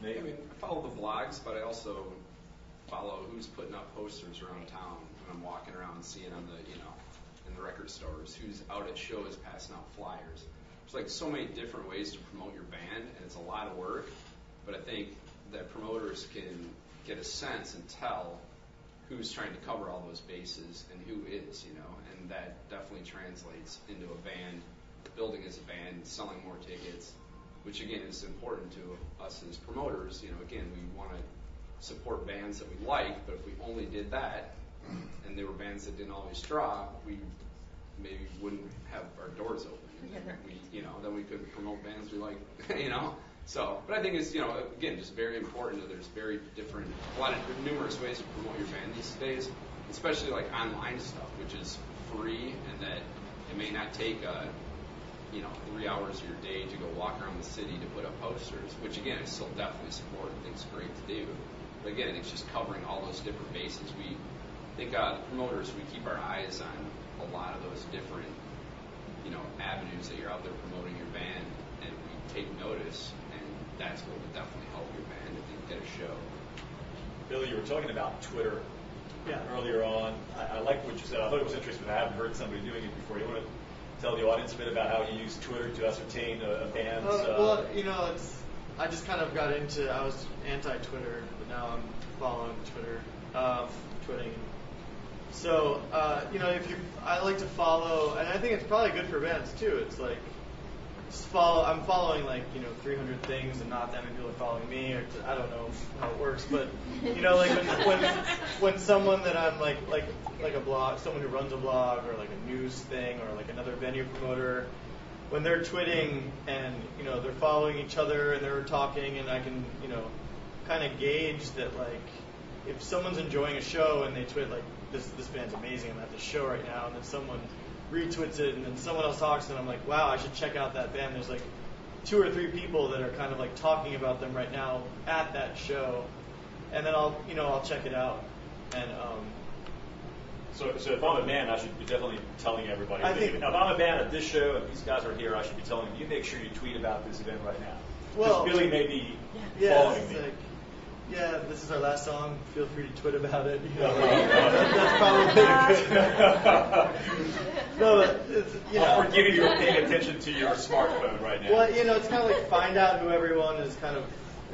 Nate? I mean, I follow the vlogs, but I also follow who's putting up posters around town when I'm walking around, seeing on the, in the record stores, who's out at shows passing out flyers. There's like so many different ways to promote your band, and it's a lot of work, but I think that promoters can get a sense and tell who's trying to cover all those bases and who is, and that definitely translates into a band, building as a band, selling more tickets, which again is important to us as promoters. Again, we want to support bands that we like, but if we only did that and they were bands that didn't always draw, we maybe wouldn't have our doors open. And then we couldn't promote bands we like, So, but I think it's, again, just very important that there's a lot of numerous ways to promote your band these days, especially like online stuff, which is free, and that it may not take 3 hours of your day to go walk around the city to put up posters, which again, I still definitely support and think is great to do. But again, it's just covering all those different bases. We think the promoters, we keep our eyes on a lot of those different, avenues that you're out there promoting your band, and we take notice, and that's what would definitely help your band if you get a show. Billy, you were talking about Twitter earlier on. I like what you said. I thought it was interesting. I haven't heard somebody doing it before. You want to tell the audience a bit about how you use Twitter to ascertain a band's... I just kind of got into, I was anti-Twitter, but now I'm following Twitter, twitting. So, I like to follow, and I think it's probably good for bands too. It's like, I'm following 300 things, and not that many people are following me, or I don't know how it works, but when someone that I'm like a blog, someone who runs a blog, or like a news thing, or like another venue promoter, when they're twitting and they're following each other and they're talking, and I can kind of gauge that if someone's enjoying a show and they twit this band's amazing, I'm at this show right now, and then someone retweets it, and then someone else talks, and I'm like, wow, I should check out that band. There's 2 or 3 people that are kind of talking about them right now at that show, and then I'll check it out. And So if I'm a band, I should be definitely telling everybody. If I'm a band at this show and these guys are here, I should be telling them, you make sure you tweet about this event right now. Well, Billy may be following me. This is our last song. Feel free to tweet about it. That's probably good. No, but it's, Or giving you paying attention to your smartphone right now. Well, it's kind of find out who everyone is. Kind of,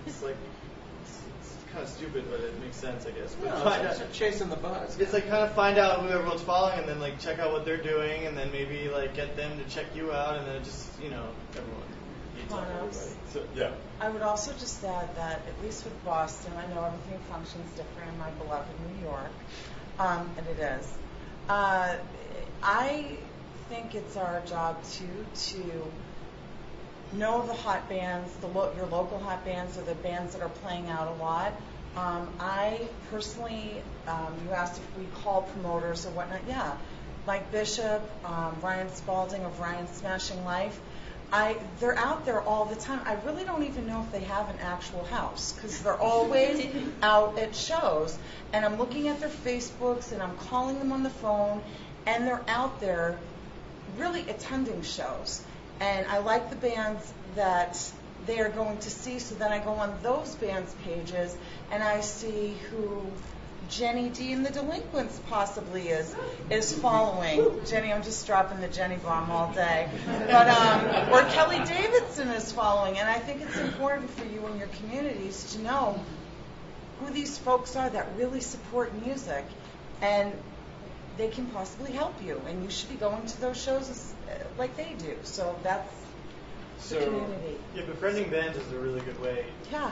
it's kind of stupid, but it makes sense, I guess. But chasing the buzz. It's kind of find out who everyone's following, and then check out what they're doing, and then maybe get them to check you out, and then it just everyone. So, I would also just add that, at least with Boston, I know everything functions different in my beloved New York, and it is. I think it's our job, to know the hot bands, your local hot bands, or the bands that are playing out a lot. I personally, you asked if we call promoters or whatnot. Yeah, Mike Bishop, Ryan Spalding of Ryan Smashing Life. They're out there all the time. I really don't even know if they have an actual house, because they're always out at shows. And I'm looking at their Facebooks, and I'm calling them on the phone, and they're out there really attending shows. And I like the bands that they are going to see, so then I go on those bands' pages, and I see who Jenny D and the Delinquents possibly is following. Jenny, I'm just dropping the Jenny bomb all day. But or Kelly Davidson is following, and I think it's important for you and your communities to know who these folks are that really support music, and they can possibly help you, and you should be going to those shows like they do. So that's the community. Yeah, befriending bands is a really good way. Yeah.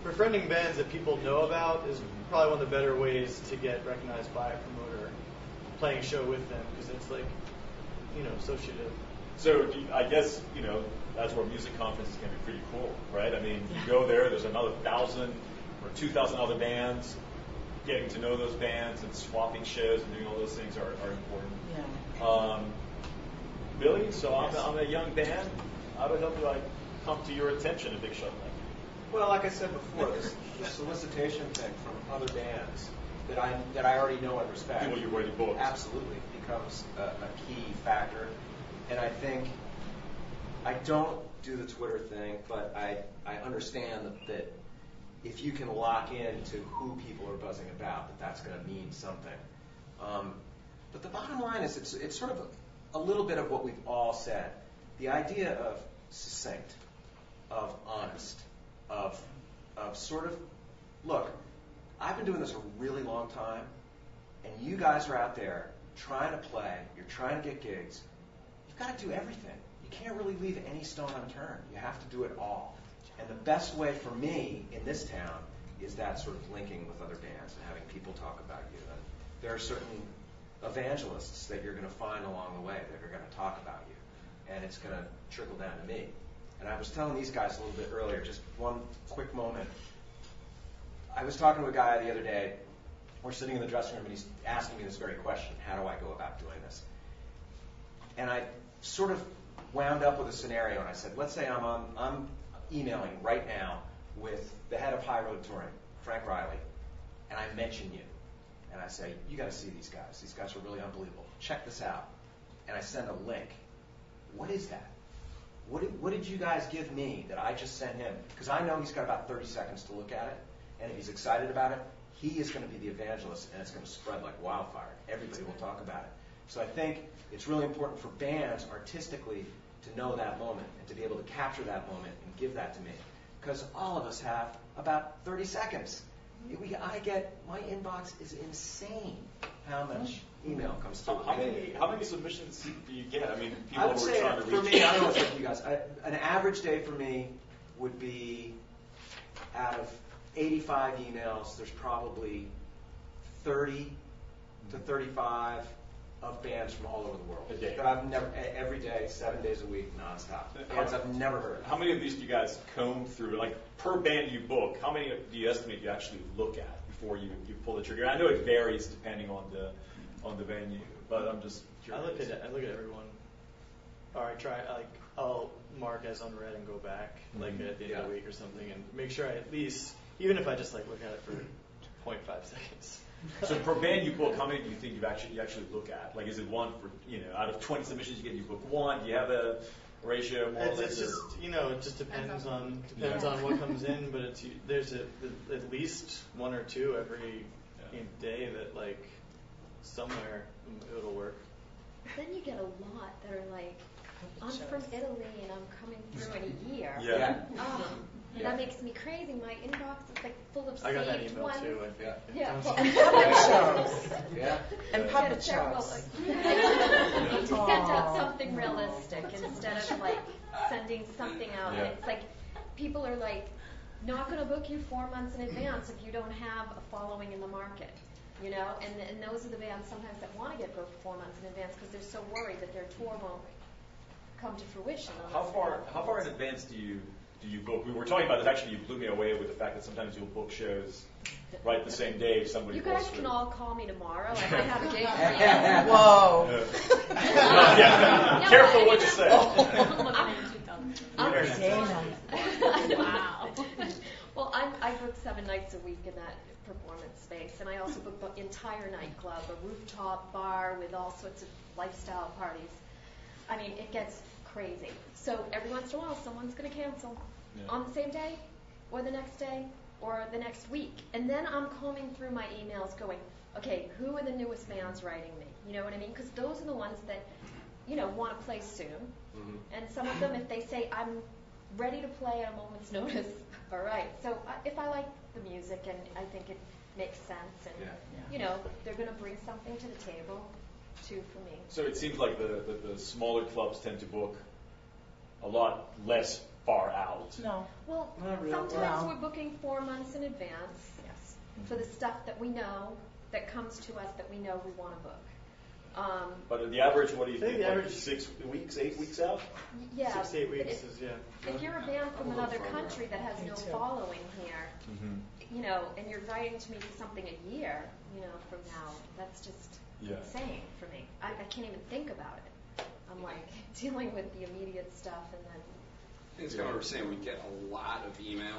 Befriending bands that people know about is probably one of the better ways to get recognized by a promoter playing a show with them, because it's associative. So I guess, that's where music conferences can be pretty cool, right? I mean, you go there's another 1,000 or 2,000 other bands. Getting to know those bands and swapping shows and doing all those things are important. Yeah. Billy, so I'm a young band. How do I come to your attention, a big show like that? Well, like I said before, the solicitation thing from other bands that I already know and respect. People you already booked. Absolutely becomes a key factor. And I think I don't do the Twitter thing, but I understand that if you can lock in to who people are buzzing about, that's going to mean something. But the bottom line is it's sort of a little bit of what we've all said. The idea of succinct, of honest, of sort of, look, I've been doing this a really long time, and you guys are out there trying to play, you're trying to get gigs. You've got to do everything. You can't really leave any stone unturned. You have to do it all. And the best way for me in this town is that sort of linking with other bands and having people talk about you. And there are certain evangelists that you're going to find along the way that are going to talk about you. And it's going to trickle down to me. And I was telling these guys a little bit earlier, just one quick moment. I was talking to a guy the other day. We're sitting in the dressing room, and he's asking me this very question: how do I go about doing this? And I sort of wound up with a scenario, and I said, let's say I'm emailing right now with the head of High Road Touring, Frank Riley, and I mention you. And I say, you got to see these guys. These guys are really unbelievable. Check this out. And I send a link. What is that? What did you guys give me that I just sent him? Because I know he's got about 30 seconds to look at it, and if he's excited about it, he is going to be the evangelist, and it's going to spread like wildfire. Everybody will talk about it. So I think it's really important for bands artistically to know that moment and to be able to capture that moment and give that to me. Because all of us have about 30 seconds. My inbox is insane how much email comes through. How many submissions do you get? I mean, people I would who are say trying to for reach me, I don't know what's like you guys. An average day for me would be out of 85 emails, there's probably 30 to 35 of bands from all over the world. A day. That I've never, every day, 7 days a week, nonstop. Bands I've never heard of. How many of these do you guys comb through? Like, per band you book, how many do you estimate you actually look at before you pull the trigger? I know it varies depending on the venue, but I'm just curious. I look at everyone. Or I'll mark as unread and go back at the end of the week or something and make sure I at least, even if I just look at it for 0.5 seconds. So per band you book, how many do you think you actually look at? Like, is it one for, out of 20 submissions you get, you book one? Do you have a ratio more or less? It's just, it just depends on what comes in, but there's at least one or two every day that somewhere it'll work. But then you get a lot that are like, I'm from Italy and I'm coming through in a year. Yeah. That makes me crazy. My inbox is full of I got that saved email ones. too. Yeah. And puppet shows. Yeah. And puppet shows. You need to send out something realistic instead of sending something out. Yeah. And it's people are not going to book you 4 months in advance if you don't have a following in the market. And those are the bands sometimes that want to get booked 4 months in advance because they're so worried that their tour won't come to fruition. How far in advance do you book? We were talking about this. Actually, you blew me away with the fact that sometimes you'll book shows right the same day. Somebody. You guys can all call me tomorrow. I might have a gig for you. Whoa. Yeah. Careful what you say. I'm Dana. Wow. Well, I book 7 nights a week in that performance space, and I also book the entire nightclub, a rooftop bar with all sorts of lifestyle parties. I mean, it gets crazy. So every once in a while, someone's going to cancel on the same day, or the next day, or the next week. And then I'm combing through my emails going, okay, who are the newest bands writing me? You know what I mean? Because those are the ones that, want to play soon. Mm-hmm. And some of them, if they say, I'm ready to play at a moment's notice, all right. So if I like the music and I think it makes sense, and, they're going to bring something to the table, too, for me. So it seems like the smaller clubs tend to book a lot less far out. No. Well, Not really. sometimes No. we're booking 4 months in advance for the stuff that we know, that comes to us that we know we want to book. But the average, what do you I think think? the average- 6 weeks, 8 weeks out? Yeah. 6 to 8 but weeks if, is, if you're a band from another country that has Me no too. following here, Mm-hmm. and you're writing to me for something a year, from now, that's just insane for me. I can't even think about it. I'm dealing with the immediate stuff and then. I think it's kind of what we're saying. We get a lot of emails.